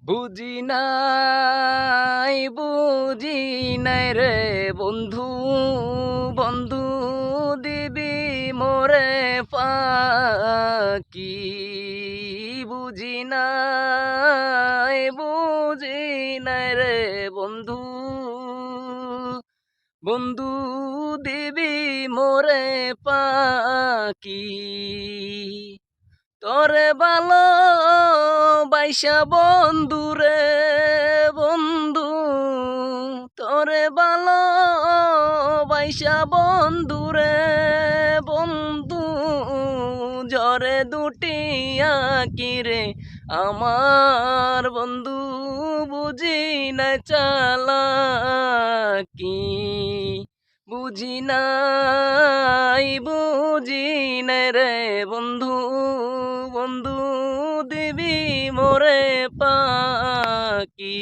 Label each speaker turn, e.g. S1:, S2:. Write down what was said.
S1: বুঝি নাই রে বন্ধু, বন্ধু দিবি মোরে ফাঁকি। বুঝি নাই রে বন্ধু, বন্ধু দিবি মোরে পাকি। তোরে ভালো বাইসা বন্ধু রে বন্ধু, তোরে ভালো বাইসা বন্ধু রে বন্ধু, ঝরে দুটি আঁকি রে আমার বন্ধু, বুঝি না চালাকি। বুঝি নাই রে বন্ধু, বন্ধু দিবি মোরে পাকি।